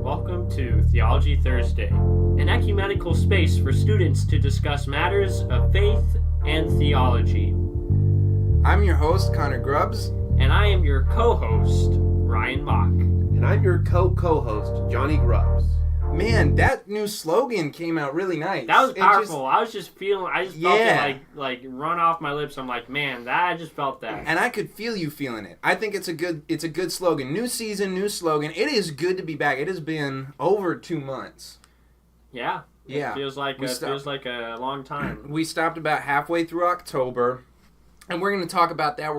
Welcome to Theology Thursday, an ecumenical space for students to discuss matters of faith and theology. I'm your host, Connor Grubbs. And I am your co-host, Ryan Mock. And I'm your co-host, Jonny Grubbs. Man, that new slogan came out really nice. That was powerful. I just felt it like run off my lips. I'm like, man, I just felt that. And I could feel you feeling it. I think it's a good slogan. New season, new slogan. It is good to be back. It has been over 2 months. Yeah. Yeah. It feels like a long time. We stopped about halfway through October, and we're going to talk about that.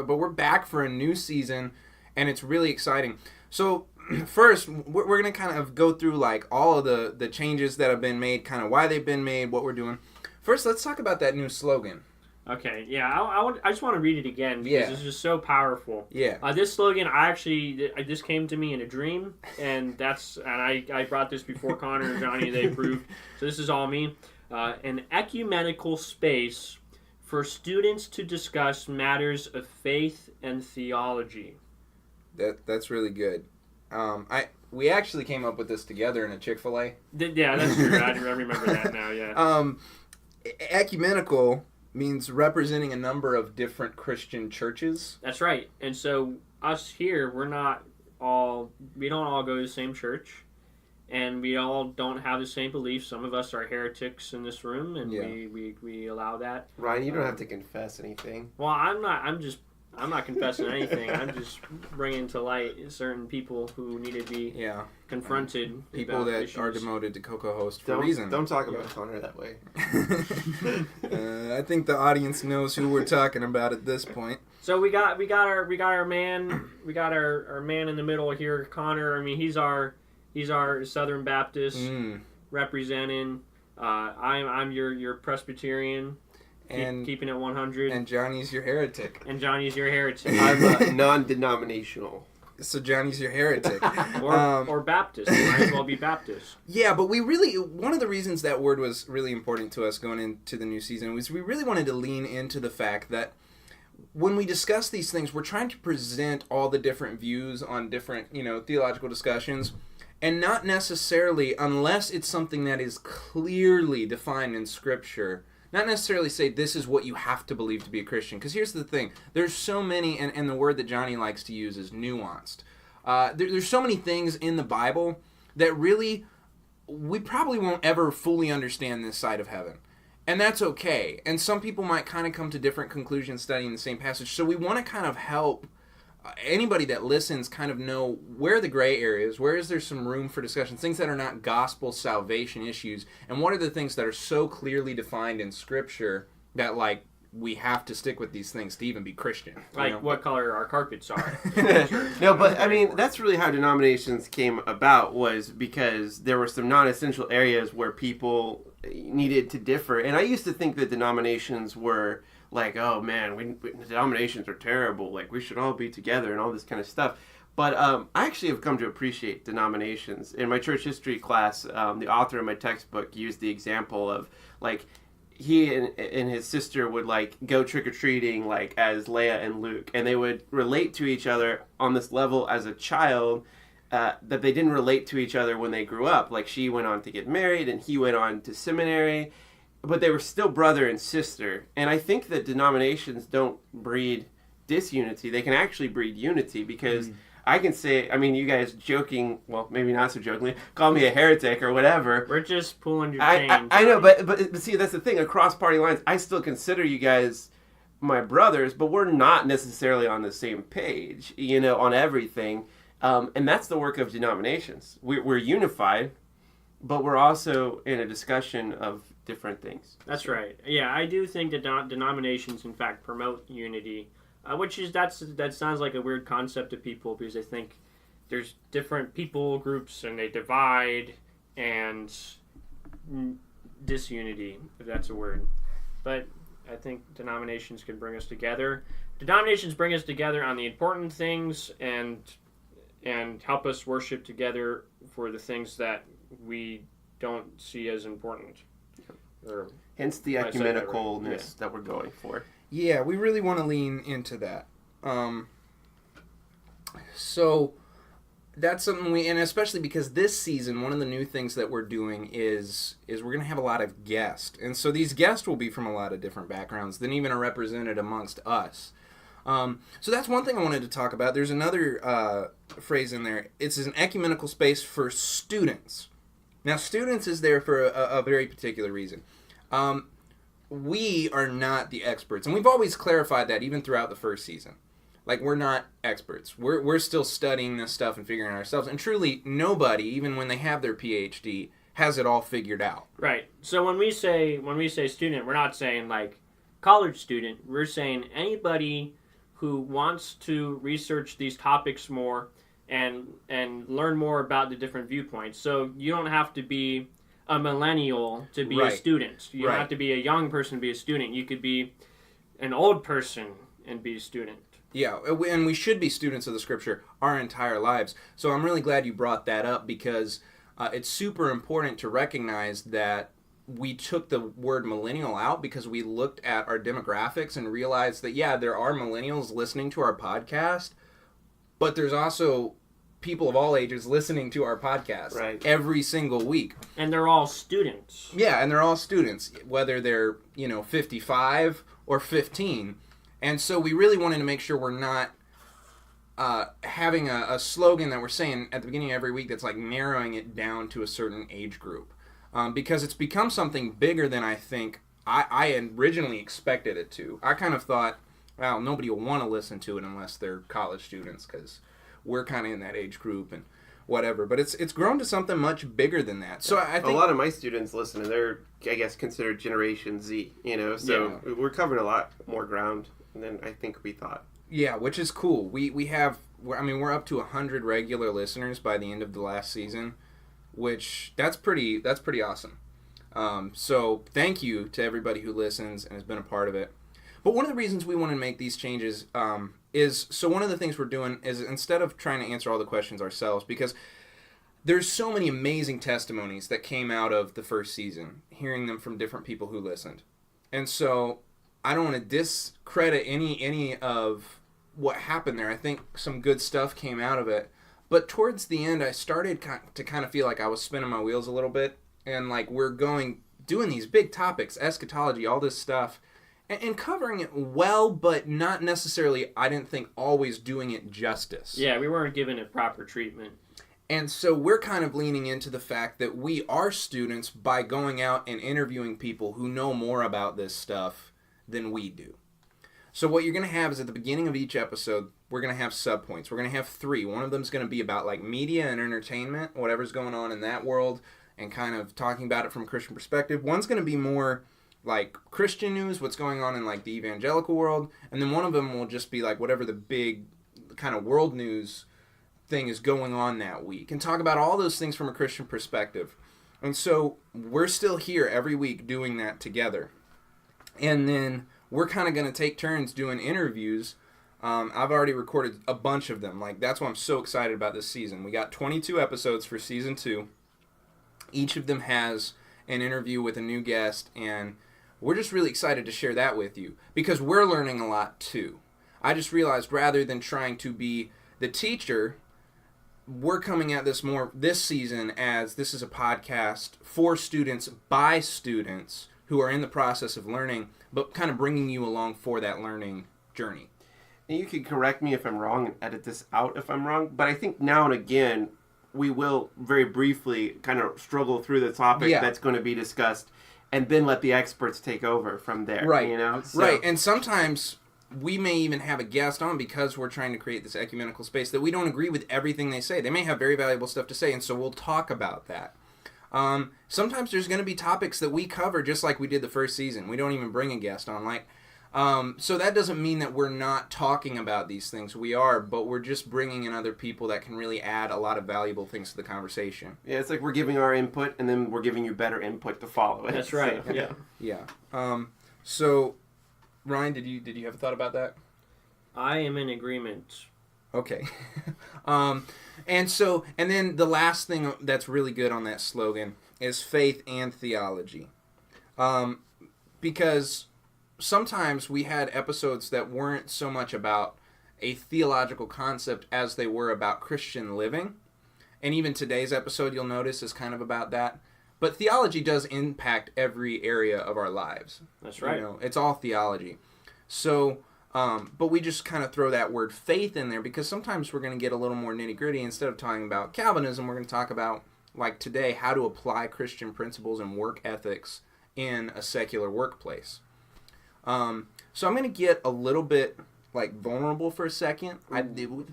But we're back for a new season, and it's really exciting. So first, we're going to kind of go through like all of the changes that have been made, kind of why they've been made, what we're doing. First, let's talk about that new slogan. Okay, yeah, I just want to read it again because it's just so powerful. Yeah. This slogan, this came to me in a dream, and I brought this before Connor and Jonny, they approved. So this is all me. An ecumenical space for students to discuss matters of faith and theology. That's really good. We actually came up with this together in a Chick-fil-A. Yeah, that's true. I remember that now, yeah. Ecumenical means representing a number of different Christian churches. That's right. And so us here, we don't all go to the same church, and we all don't have the same beliefs. Some of us are heretics in this room, and we allow that. Ryan, you don't have to confess anything. Well, I'm not confessing anything. I'm just bringing to light certain people who need to be confronted. People that issues. are demoted to co-host for a reason. Don't talk about Connor that way. I think the audience knows who we're talking about at this point. So we got our man in the middle here, Connor. I mean, he's our Southern Baptist representing. I'm your Presbyterian. And keeping it 100. And Johnny's your heretic. I'm I'm non-denominational. So Johnny's your heretic. or Baptist. You might as well be Baptist. Yeah, but one of the reasons that word was really important to us going into the new season was we really wanted to lean into the fact that when we discuss these things, we're trying to present all the different views on different, theological discussions, and not necessarily, unless it's something that is clearly defined in Scripture, not necessarily say this is what you have to believe to be a Christian. Because here's the thing. There's so many, and the word that Jonny likes to use is nuanced. There's so many things in the Bible that really, we probably won't ever fully understand this side of heaven. And that's okay. And some people might kind of come to different conclusions studying the same passage. So we want to kind of help anybody that listens kind of know where are the gray areas, where is there some room for discussion, things that are not gospel salvation issues, and what are the things that are so clearly defined in Scripture that, like, we have to stick with these things to even be Christian. Like what color our carpets are. No, but, I mean, that's really how denominations came about, was because there were some non-essential areas where people needed to differ. And I used to think that denominations were like, oh man, denominations are terrible, like we should all be together and all this kind of stuff. But I actually have come to appreciate denominations. In my church history class, the author of my textbook used the example of, like, he and his sister would, like, go trick-or-treating, like, as Leia and Luke, and they would relate to each other on this level as a child that they didn't relate to each other when they grew up. Like, she went on to get married and he went on to seminary, but they were still brother and sister. And I think that denominations don't breed disunity. They can actually breed unity, because I can say, I mean, you guys joking, well, maybe not so jokingly, call me a heretic or whatever. We're just pulling your chain. I know, but see, that's the thing. Across party lines, I still consider you guys my brothers, but we're not necessarily on the same page, on everything. And that's the work of denominations. We're unified, but we're also in a discussion of different things. That's right. Yeah, I do think that denominations, in fact, promote unity, that sounds like a weird concept to people, because they think there's different people groups and they divide, and disunity, if that's a word. But I think denominations can bring us together. Denominations bring us together on the important things and help us worship together for the things that we don't see as important. Hence the ecumenicalness that we're going for. Yeah, we really want to lean into that. So that's something and especially because this season, one of the new things that we're doing is we're going to have a lot of guests. And so these guests will be from a lot of different backgrounds than even are represented amongst us. So that's one thing I wanted to talk about. There's another phrase in there. It's an ecumenical space for students. Now, students is there for a very particular reason. We are not the experts, and we've always clarified that even throughout the first season. Like, we're not experts. We're still studying this stuff and figuring it out ourselves. And truly, nobody, even when they have their PhD, has it all figured out. Right. So when we say student, we're not saying like college student. We're saying anybody who wants to research these topics more and learn more about the different viewpoints. So you don't have to be a millennial to be a student. You don't have to be a young person to be a student. You could be an old person and be a student. Yeah, and we should be students of the Scripture our entire lives. So I'm really glad you brought that up because it's super important to recognize that we took the word millennial out because we looked at our demographics and realized that, yeah, there are millennials listening to our podcast, but there's also people of all ages listening to our podcast every single week. And they're all students. Yeah, and they're all students, whether they're, 55 or 15. And so we really wanted to make sure we're not having a slogan that we're saying at the beginning of every week that's like narrowing it down to a certain age group. Because it's become something bigger than I think I originally expected it to. I kind of thought, well, nobody will want to listen to it unless they're college students because we're kind of in that age group and whatever. But it's grown to something much bigger than that. So I think a lot of my students listen, and they're, I guess, considered Generation Z, so we're covering a lot more ground than I think we thought. Yeah, which is cool. We're up to 100 regular listeners by the end of the last season, which that's pretty awesome. So thank you to everybody who listens and has been a part of it. But one of the reasons we want to make these changes is, so one of the things we're doing is instead of trying to answer all the questions ourselves, because there's so many amazing testimonies that came out of the first season, hearing them from different people who listened. And so I don't want to discredit any of what happened there. I think some good stuff came out of it. But towards the end, I started to kind of feel like I was spinning my wheels a little bit. And like we're doing these big topics, eschatology, all this stuff, and covering it well, but not necessarily, I didn't think, always doing it justice. Yeah, we weren't giving it proper treatment. And so we're kind of leaning into the fact that we are students by going out and interviewing people who know more about this stuff than we do. So what you're going to have is at the beginning of each episode, we're going to have subpoints. We're going to have 3. One of them is going to be about like media and entertainment, whatever's going on in that world, and kind of talking about it from a Christian perspective. One's going to be more like Christian news, what's going on in like the evangelical world, and then one of them will just be like whatever the big kind of world news thing is going on that week, and talk about all those things from a Christian perspective. And so we're still here every week doing that together. And then we're kind of going to take turns doing interviews. I've already recorded a bunch of them. Like, that's why I'm so excited about this season. We got 22 episodes for season 2. Each of them has an interview with a new guest, and we're just really excited to share that with you because we're learning a lot too. I just realized rather than trying to be the teacher, we're coming at this more this season as this is a podcast for students by students who are in the process of learning, but kind of bringing you along for that learning journey. And you can correct me if I'm wrong and edit this out if I'm wrong, but I think now and again we will very briefly kind of struggle through the topic that's going to be discussed and then let the experts take over from there. Right. So, right. And sometimes we may even have a guest on because we're trying to create this ecumenical space that we don't agree with everything they say. They may have very valuable stuff to say, and so we'll talk about that. Sometimes there's going to be topics that we cover just like we did the first season. We don't even bring a guest on. So that doesn't mean that we're not talking about these things. We are, but we're just bringing in other people that can really add a lot of valuable things to the conversation. Yeah, it's like we're giving our input, and then we're giving you better input to follow it. That's right. So, yeah. Yeah. So, Ryan, did you have a thought about that? I am in agreement. Okay. And then the last thing that's really good on that slogan is faith and theology. Because sometimes we had episodes that weren't so much about a theological concept as they were about Christian living. And even today's episode, you'll notice, is kind of about that. But theology does impact every area of our lives. That's right. You know, it's all theology. So, but we just kind of throw that word faith in there because sometimes we're going to get a little more nitty-gritty. Instead of talking about Calvinism, we're going to talk about, like today, how to apply Christian principles and work ethics in a secular workplace. So I'm going to get a little bit vulnerable for a second. I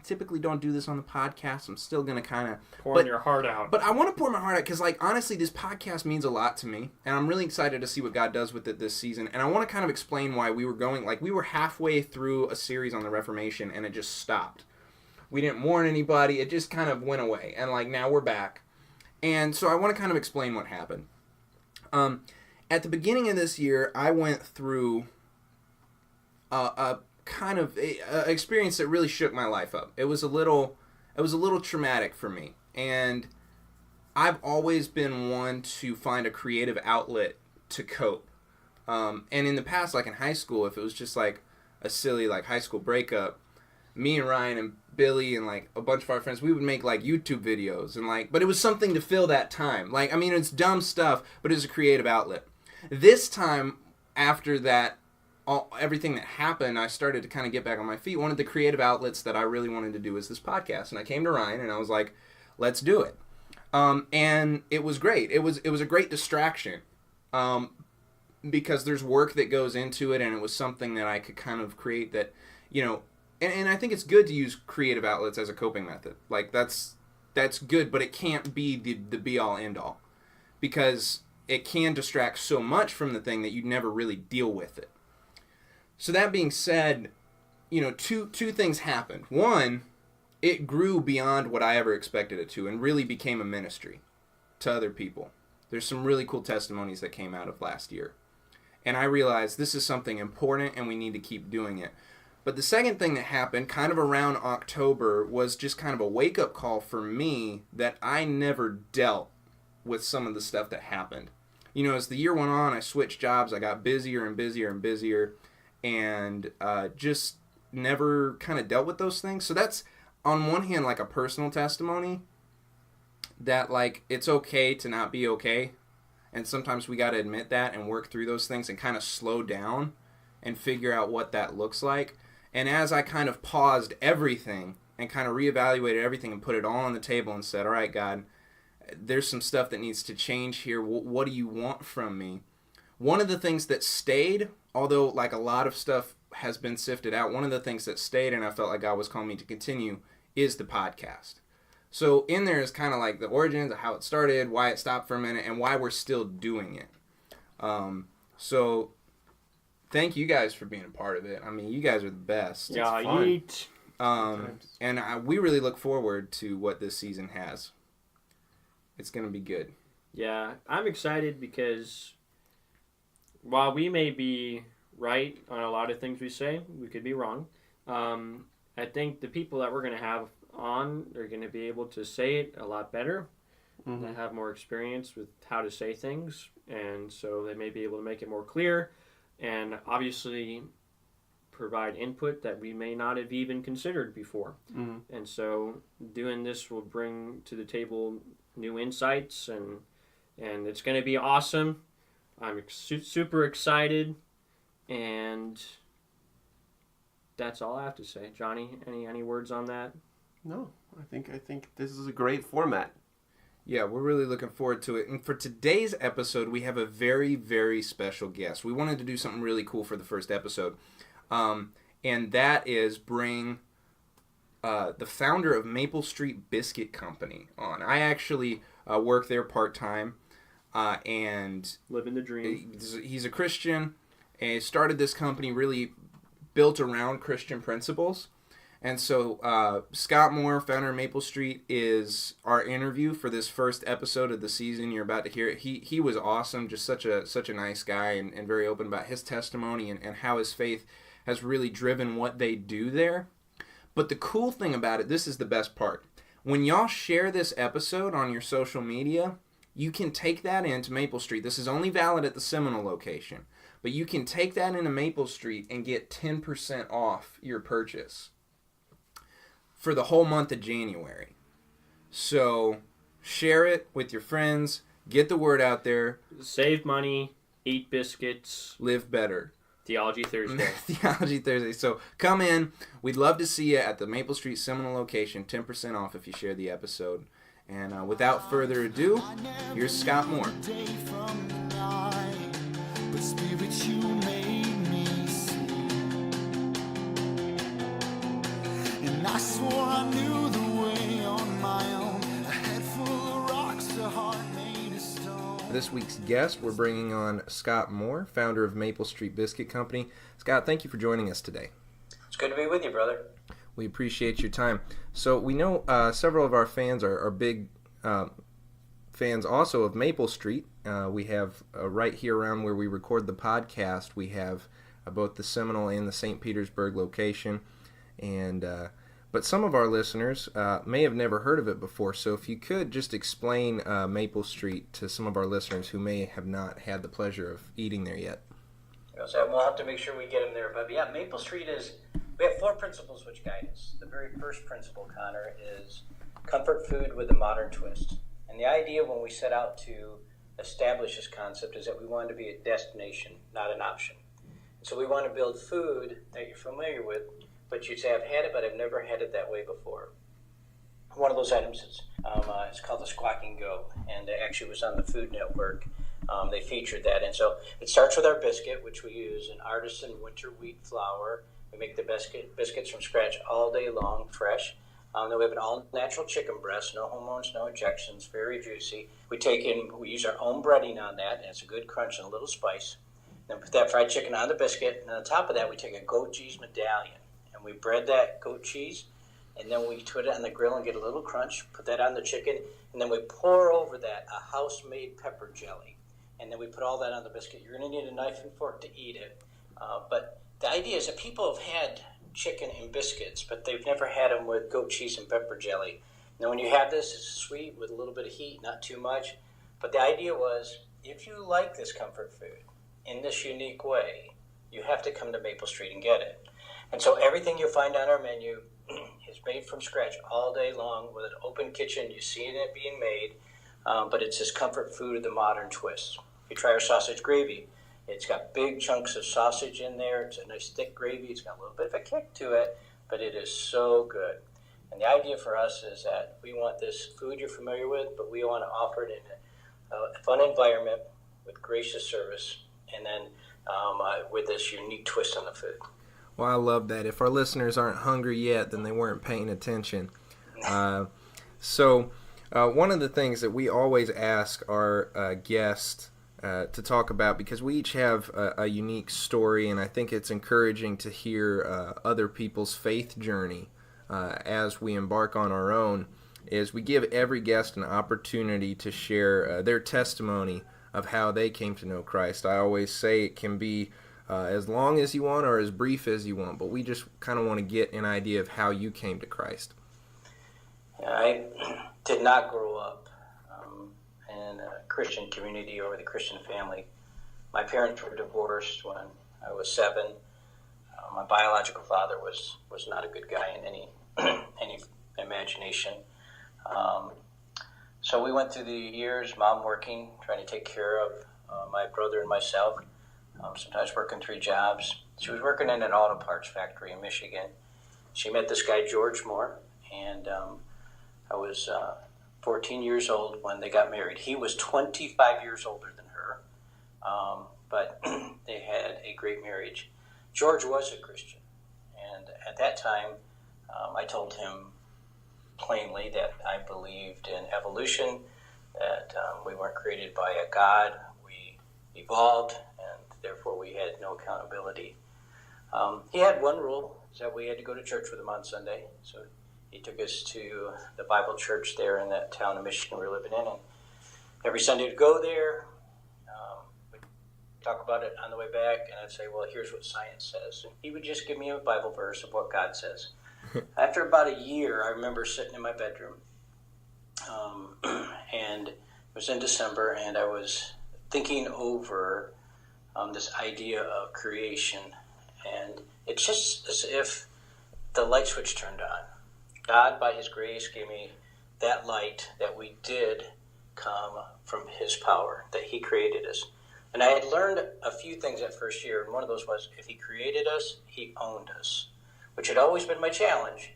typically don't do this on the podcast. I'm still going to kind of pouring your heart out. But I want to pour my heart out because, honestly, this podcast means a lot to me, and I'm really excited to see what God does with it this season. And I want to kind of explain why we were going, we were halfway through a series on the Reformation, and it just stopped. We didn't warn anybody. It just kind of went away, and now we're back. And so I want to kind of explain what happened. At the beginning of this year, I went through a kind of a experience that really shook my life up. It was a little traumatic for me, and I've always been one to find a creative outlet to cope. And in the past, in high school, if it was just a silly high school breakup, me and Ryan and Billy and a bunch of our friends, we would make YouTube videos and but it was something to fill that time. It's dumb stuff, but it was a creative outlet. This time, after that, everything that happened, I started to kind of get back on my feet. One of the creative outlets that I really wanted to do was this podcast, and I came to Ryan and I was like, let's do it. And it was great. It was a great distraction because there's work that goes into it, and it was something that I could kind of create that, and I think it's good to use creative outlets as a coping method. That's good, but it can't be the be-all, end-all because it can distract so much from the thing that you never really deal with it. So that being said, two things happened. One, it grew beyond what I ever expected it to and really became a ministry to other people. There's some really cool testimonies that came out of last year. And I realized this is something important and we need to keep doing it. But the second thing that happened kind of around October was just kind of a wake-up call for me that I never dealt with some of the stuff that happened. As the year went on, I switched jobs. I got busier and busier and busier. And just never kind of dealt with those things. So that's, on one hand, a personal testimony that, it's okay to not be okay. And sometimes we got to admit that and work through those things and kind of slow down and figure out what that looks like. And as I kind of paused everything and kind of reevaluated everything and put it all on the table and said, all right, God, there's some stuff that needs to change here. What do you want from me? One of the things that stayed, although a lot of stuff has been sifted out, one of the things that stayed and I felt like God was calling me to continue is the podcast. So in there is kind of the origins of how it started, why it stopped for a minute, and why we're still doing it. So thank you guys for being a part of it. I mean, you guys are the best. Yeah, yeet. And we really look forward to what this season has. It's going to be good. Yeah, I'm excited because while we may be right on a lot of things we say, we could be wrong. I think the people that we're going to have on are going to be able to say it a lot better. Mm-hmm. They have more experience with how to say things, and so they may be able to make it more clear and obviously provide input that we may not have even considered before. Mm-hmm. And so doing this will bring to the table new insights, and it's going to be awesome. I'm super excited, and that's all I have to say. Johnny, any words on that? No, I think this is a great format. Yeah, we're really looking forward to it. And for today's episode, we have a very, very special guest. We wanted to do something really cool for the first episode, and that is bring the founder of Maple Street Biscuit Company on. I actually work there part-time. And living the dream. He's a Christian and started this company really built around Christian principles. And so Scott Moore, founder of Maple Street, is our interview for this first episode of the season. You're about to hear it. He was awesome, just such a nice guy and very open about his testimony and how his faith has really driven what they do there. But the cool thing about it, this is the best part. When y'all share this episode on your social media, you can take that into Maple Street. This is only valid at the Seminole location. But you can take that into Maple Street and get 10% off your purchase for the whole month of January. So share it with your friends. Get the word out there. Save money. Eat biscuits. Live better. Theology Thursday. Theology Thursday. So come in. We'd love to see you at the Maple Street Seminole location. 10% off if you share the episode. And without further ado, here's Scott Moore. I swore I knew the way on my own. A head full of rocks, a heart made of stone. This week's guest, we're bringing on Scott Moore, founder of Maple Street Biscuit Company. Scott, thank you for joining us today. It's good to be with you, brother. We appreciate your time. So we know several of our fans are big fans also of Maple Street. We have right here around where we record the podcast, we have both the Seminole and the St. Petersburg location. And but some of our listeners may have never heard of it before. So if you could just explain Maple Street to some of our listeners who may have not had the pleasure of eating there yet. So we'll have to make sure we get them there. But yeah, Maple Street we have 4 principles which guide us. The very first principle, Connor, is comfort food with a modern twist. And the idea when we set out to establish this concept is that we wanted to be a destination, not an option. So we want to build food that you're familiar with, but you'd say, I've had it, but I've never had it that way before. One of those items is it's called the Squawking Go, and it actually was on the Food Network. They featured that. And so it starts with our biscuit, which we use an artisan winter wheat flour. We make the biscuits from scratch all day long, fresh. Then we have an all-natural chicken breast, no hormones, no injections, very juicy. We use our own breading on that, and it's a good crunch and a little spice. Then put that fried chicken on the biscuit, and on top of that, we take a goat cheese medallion, and we bread that goat cheese, and then we put it on the grill and get a little crunch, put that on the chicken, and then we pour over that a house-made pepper jelly, and then we put all that on the biscuit. You're going to need a knife and fork to eat it, but the idea is that people have had chicken and biscuits, but they've never had them with goat cheese and pepper jelly. Now, when you have this, it's sweet with a little bit of heat, not too much. But the idea was, if you like this comfort food in this unique way, you have to come to Maple Street and get it. And so everything you'll find on our menu is made from scratch all day long with an open kitchen. You see it being made, but it's this comfort food with the modern twist. If you try our sausage gravy, it's got big chunks of sausage in there. It's a nice thick gravy. It's got a little bit of a kick to it, but it is so good. And the idea for us is that we want this food you're familiar with, but we want to offer it in a fun environment with gracious service, and then with this unique twist on the food. Well, I love that. If our listeners aren't hungry yet, then they weren't paying attention. So one of the things that we always ask our guests to talk about, because we each have a unique story, and I think it's encouraging to hear other people's faith journey as we embark on our own, is we give every guest an opportunity to share their testimony of how they came to know Christ. I always say it can be as long as you want or as brief as you want, but we just kind of want to get an idea of how you came to Christ. I did not grow up in a Christian community or with a Christian family. My parents were divorced when I was 7. My biological father was not a good guy in any imagination. So we went through the years, mom working, trying to take care of my brother and myself, sometimes working 3 jobs. She was working in an auto parts factory in Michigan. She met this guy, George Moore, and I was 14 years old when they got married. He was 25 years older than her, but they had a great marriage. George was a Christian, and at that time, I told him plainly that I believed in evolution, that we weren't created by a God, we evolved, and therefore we had no accountability. He had one rule, is that we had to go to church with him on Sunday, so he took us to the Bible church there in that town of Michigan we were living in, and every Sunday we'd go there, we'd talk about it on the way back, and I'd say, well, here's what science says. And he would just give me a Bible verse of what God says. After about a year, I remember sitting in my bedroom, and it was in December, and I was thinking over this idea of creation, and it's just as if the light switch turned on. God, by His grace, gave me that light, that we did come from his power, that he created us. And I had learned a few things that first year, and one of those was if he created us, he owned us, which had always been my challenge,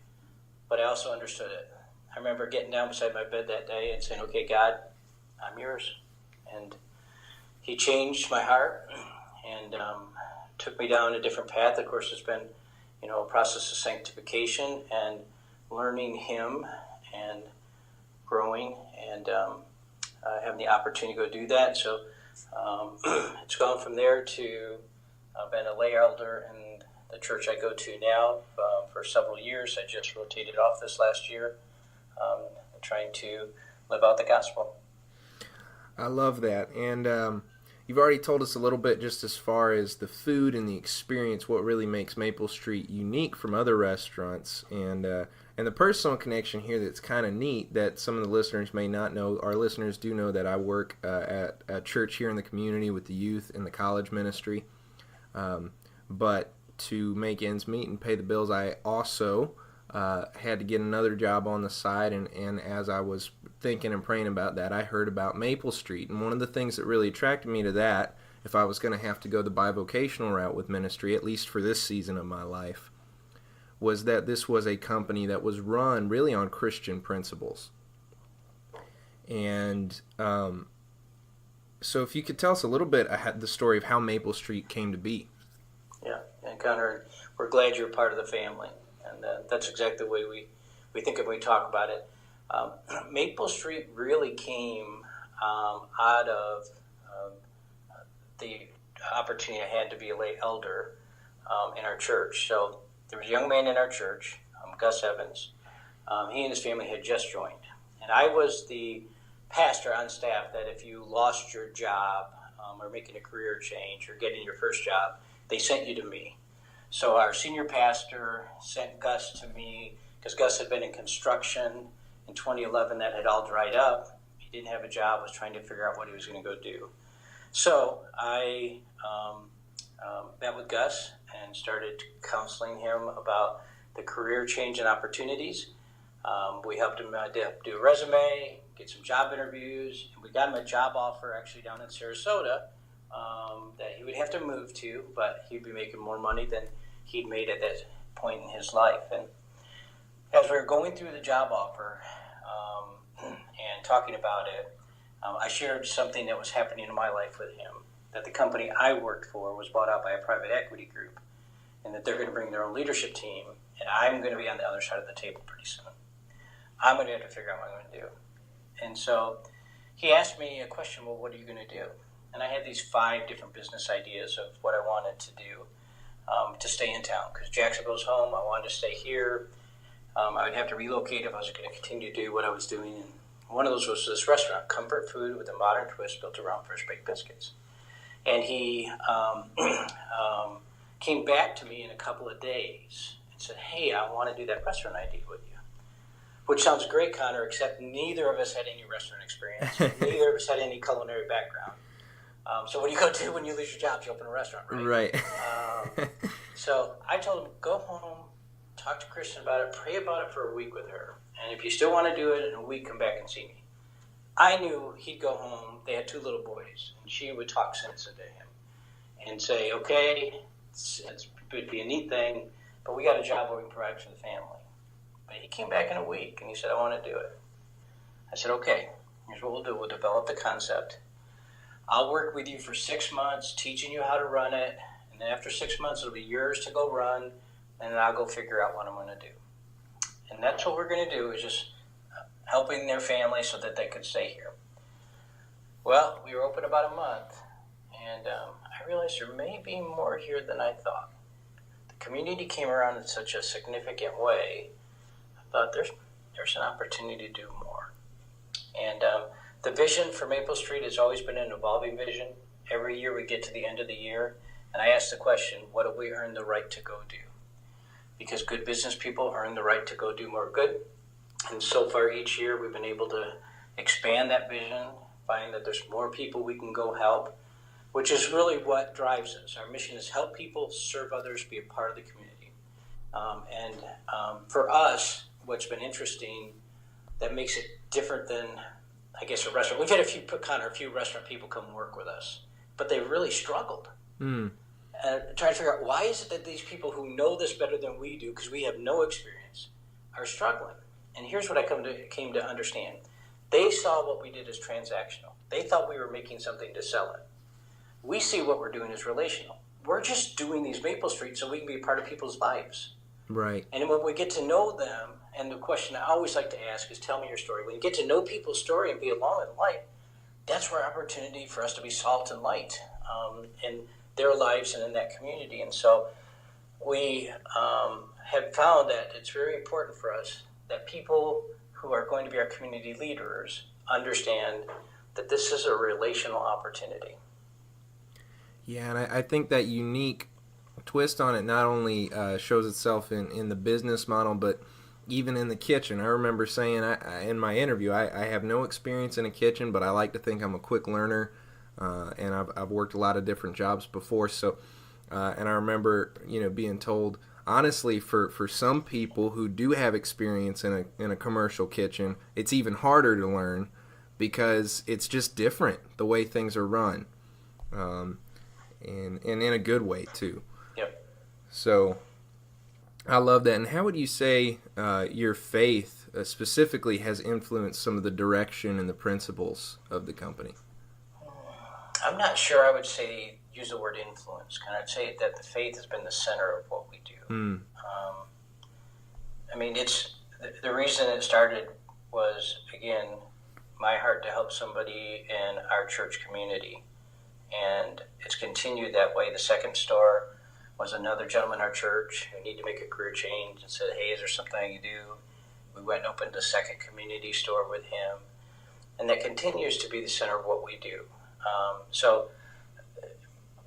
but I also understood it. I remember getting down beside my bed that day and saying, okay, God, I'm yours. And he changed my heart and took me down a different path. Of course, it's been, a process of sanctification and learning him and growing and having the opportunity to go do that. So it's gone from there to I've been a lay elder in the church I go to now for several years. I just rotated off this last year, trying to live out the gospel. I love that. And you've already told us a little bit just as far as the food and the experience, what really makes Maple Street unique from other restaurants. And the personal connection here that's kind of neat that some of the listeners may not know. Our listeners do know that I work at a church here in the community with the youth and the college ministry. But to make ends meet and pay the bills, I also had to get another job on the side, and as I was thinking and praying about that, I heard about Maple Street, and one of the things that really attracted me to that, if I was going to have to go the bivocational route with ministry, at least for this season of my life, was that this was a company that was run really on Christian principles. And so if you could tell us a little bit the story of how Maple Street came to be. Yeah, and Connor, we're glad you're part of the family. And that's exactly the way we think of when we talk about it. Maple Street really came out of the opportunity I had to be a lay elder in our church. So there was a young man in our church, Gus Evans. He and his family had just joined. And I was the pastor on staff that if you lost your job or making a career change or getting your first job, they sent you to me. So our senior pastor sent Gus to me because Gus had been in construction in 2011. That had all dried up. He didn't have a job, was trying to figure out what he was going to go do. So I met with Gus and started counseling him about the career change and opportunities. We helped him do a resume, get some job interviews, and we got him a job offer actually down in Sarasota that he would have to move to, but he'd be making more money than he'd made at that point in his life. And as we were going through the job offer and talking about it, I shared something that was happening in my life with him, that the company I worked for was bought out by a private equity group, and that they're going to bring their own leadership team, and I'm going to be on the other side of the table pretty soon. I'm going to have to figure out what I'm going to do. And so he asked me a question, well, what are you going to do? And I had these 5 different business ideas of what I wanted to do to stay in town, because Jacksonville's home. I wanted to stay here. I would have to relocate if I was going to continue to do what I was doing. And one of those was this restaurant, comfort food with a modern twist built around fresh baked biscuits. And he came back to me in a couple of days and said, hey, I want to do that restaurant idea with you. Which sounds great, Connor, except neither of us had any restaurant experience. Neither of us had any culinary background. So what do you go do when you lose your job? You open a restaurant, right? Right. So I told him, go home, talk to Kristen about it, pray about it for a week with her. And if you still want to do it in a week, come back and see me. I knew he'd go home. They had 2 little boys. And she would talk sense into him and say, okay, it would be a neat thing, but we got a job where we can provide for the family. But he came back in a week and he said, I want to do it. I said, okay, here's what we'll do. We'll develop the concept. I'll work with you for 6 months, teaching you how to run it. And then after 6 months, it'll be yours to go run. And then I'll go figure out what I'm going to do. And that's what we're going to do, is just helping their family so that they could stay here. Well, we were open about a month. And I realized there may be more here than I thought. The community came around in such a significant way. I thought there's an opportunity to do more. And the vision for Maple Street has always been an evolving vision. Every year we get to the end of the year, and I ask the question, what have we earned the right to go do? Because good business people earn the right to go do more good. And so far each year we've been able to expand that vision, find that there's more people we can go help, which is really what drives us. Our mission is help people, serve others, be a part of the community. For us, what's been interesting, that makes it different than, I guess, a restaurant. We've had a few restaurant people come work with us, but they really struggled. Trying to figure out why is it that these people who know this better than we do, because we have no experience, are struggling. And here's what I came to understand. They saw what we did as transactional. They thought we were making something to sell it. We see what we're doing as relational. We're just doing these Maple Street so we can be a part of people's lives. Right. And when we get to know them, and the question I always like to ask is, tell me your story. When you get to know people's story and be along in life, that's where opportunity for us to be salt and light in their lives and in that community. And so we have found that it's very important for us that people who are going to be our community leaders understand that this is a relational opportunity. Yeah, and I think that unique twist on it not only shows itself in the business model, but even in the kitchen. I remember saying in my interview, I have no experience in a kitchen, but I like to think I'm a quick learner, and I've worked a lot of different jobs before. So, and I remember being told, honestly, for some people who do have experience in a commercial kitchen, it's even harder to learn because it's just different the way things are run, and in a good way too. Yep. So I love that. And how would you say your faith specifically has influenced some of the direction and the principles of the company? I'm not sure I would use the word influence. I'd say that the faith has been the center of what we do. I mean, it's the reason it started was, again, my heart to help somebody in our church community. And it's continued that way. The second store was another gentleman in our church who needed to make a career change and said, hey, is there something I can do? We went and opened a second community store with him. And that continues to be the center of what we do. So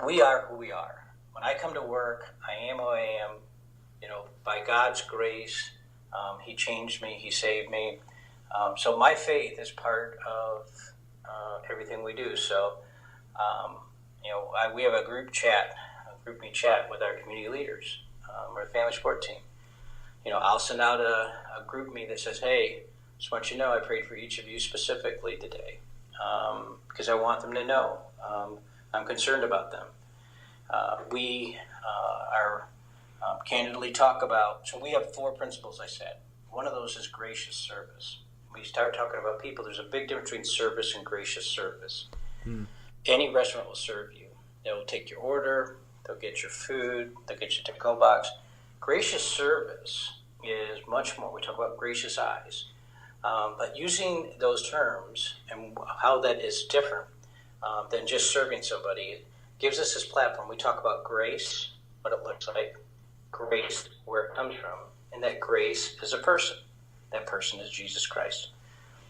we are who we are. When I come to work, I am who I am. By God's grace, He changed me, He saved me. So my faith is part of everything we do. So, we have a group me chat with our community leaders. We're a family sport team. I'll send out a group me that says, hey, just want you to know I prayed for each of you specifically today because I want them to know I'm concerned about them. We are candidly talk about, so we have 4 principles, I said. One of those is gracious service. We start talking about people. There's a big difference between service and gracious service. Any restaurant will serve you. They'll take your order. They'll get your food. They'll get your to-go box. Gracious service is much more. We talk about gracious eyes. But using those terms and how that is different than just serving somebody, it gives us this platform. We talk about grace, what it looks like, grace, where it comes from, and that grace is a person. That person is Jesus Christ.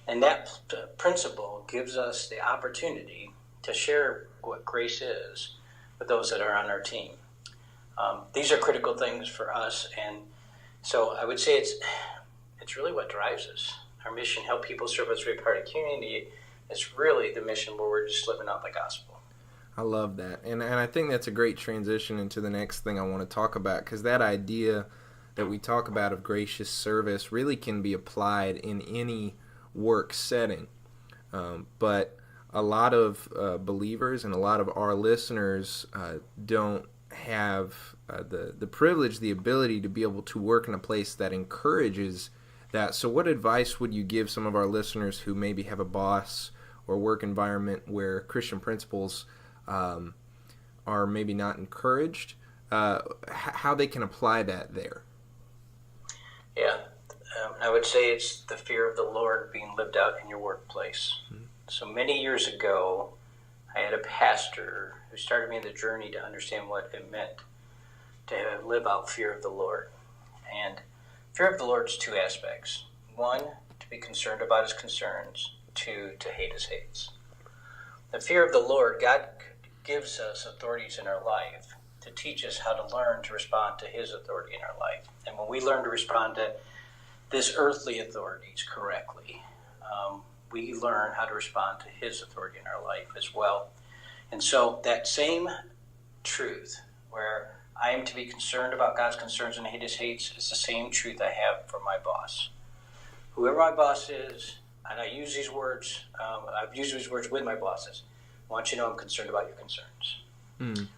And that principle gives us the opportunity to share what grace is with those that are on our team. These are critical things for us, and so I would say it's really what drives us. Our mission, help people serve us, be part of community, is really the mission where we're just living out the gospel. I love that. And I think that's a great transition into the next thing I want to talk about, because that idea that we talk about of gracious service really can be applied in any work setting. But a lot of believers and a lot of our listeners don't have the privilege, the ability to be able to work in a place that encourages that. So what advice would you give some of our listeners who maybe have a boss or work environment where Christian principles are maybe not encouraged, how they can apply that there? Yeah, I would say it's the fear of the Lord being lived out in your workplace. So many years ago, I had a pastor who started me on the journey to understand what it meant to live out fear of the Lord. And fear of the Lord is 2 aspects. 1, to be concerned about his concerns. 2, to hate his hates. The fear of the Lord, God gives us authorities in our life to teach us how to learn to respond to his authority in our life. And when we learn to respond to this earthly authorities correctly, we learn how to respond to his authority in our life as well. And so that same truth, where I am to be concerned about God's concerns and hate his hates, is the same truth I have for my boss. whoever my boss is, and I use these words, I've used these words with my bosses, I want you to know I'm concerned about your concerns.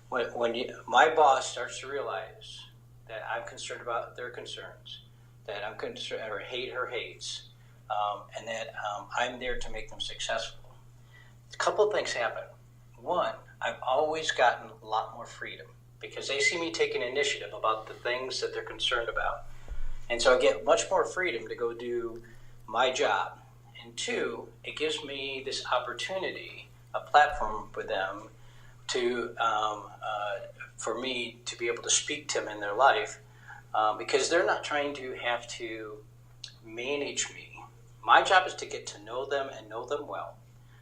My boss starts to realize that I'm concerned about their concerns, that I'm concerned, or hate her hates, and that I'm there to make them successful, a couple of things happen. One, I've always gotten a lot more freedom because they see me taking initiative about the things that they're concerned about. And so I get much more freedom to go do my job. And two, it gives me this opportunity, a platform for them to, for me to be able to speak to them in their life, because they're not trying to have to manage me. My job is to get to know them and know them well,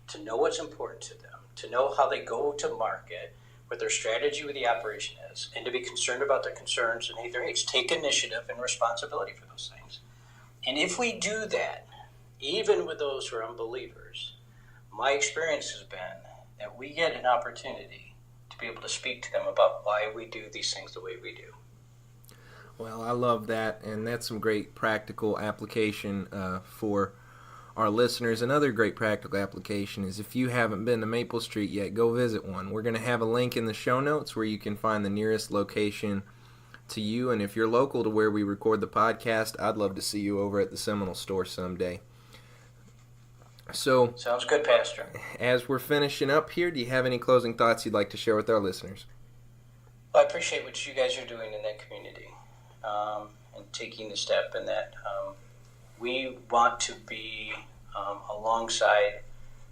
to know what's important to them, to know how they go to market, what their strategy with the operation is, and to be concerned about their concerns and hate their hates. Take initiative and responsibility for those things. And if we do that, even with those who are unbelievers, my experience has been that we get an opportunity to be able to speak to them about why we do these things the way we do. Well, I love that, and that's some great practical application for our listeners. Another great practical application is if you haven't been to Maple Street yet, go visit one. We're going to have a link in the show notes where you can find the nearest location to you, and if you're local to where we record the podcast, I'd love to see you over at the Seminole store someday. So, sounds good, Pastor. As we're finishing up here, do you have any closing thoughts you'd like to share with our listeners? Well, I appreciate what you guys are doing in that community, and taking the step in that. We want to be alongside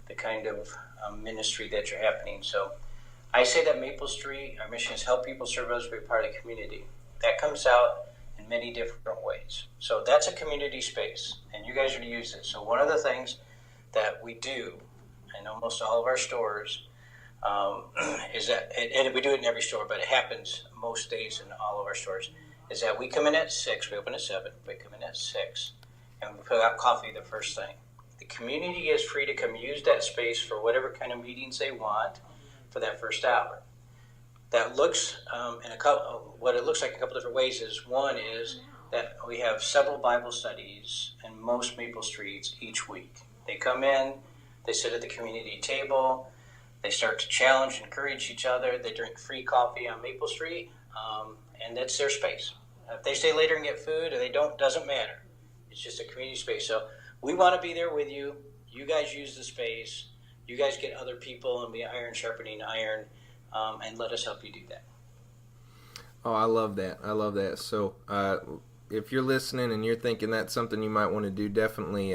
the kind of ministry that you're happening. So I say that Maple Street, our mission is help people serve others, be a part of the community. That comes out in many different ways. So that's a community space, and you guys are to use it. So one of the things that we do in almost all of our stores is that, and we do it in every store, but it happens most days in all of our stores, is that we come in at 6, we open at 7, we come in at 6, and we put out coffee the first thing. The community is free to come use that space for whatever kind of meetings they want for that first hour. That looks, what it looks like in a couple different ways is, one is that we have several Bible studies in most Maple Streets each week. They come in, they sit at the community table, they start to challenge and encourage each other, they drink free coffee on Maple Street, and that's their space. If they stay later and get food or they don't, doesn't matter. It's just a community space. So we want to be there with you. You guys use the space. You guys get other people and be iron sharpening iron, and let us help you do that. Oh, I love that. I love that. So if you're listening and you're thinking that's something you might want to do, definitely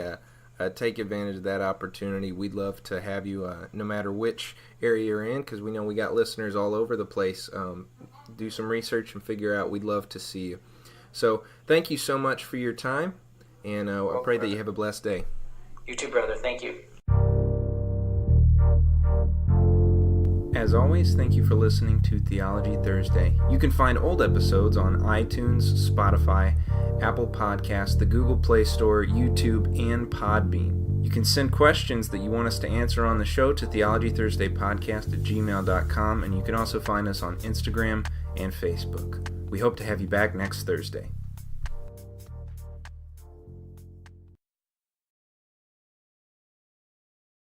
take advantage of that opportunity. We'd love to have you no matter which area you're in, because we know we got listeners all over the place. Do some research and figure out. We'd love to see you. So thank you so much for your time, and I pray that you have a blessed day. You too, brother. Thank you. As always, thank you for listening to Theology Thursday. You can find old episodes on iTunes, Spotify, Apple Podcasts, the Google Play Store, YouTube, and Podbean. You can send questions that you want us to answer on the show to theologythursdaypodcast@gmail.com, and you can also find us on Instagram and Facebook. We hope to have you back next Thursday.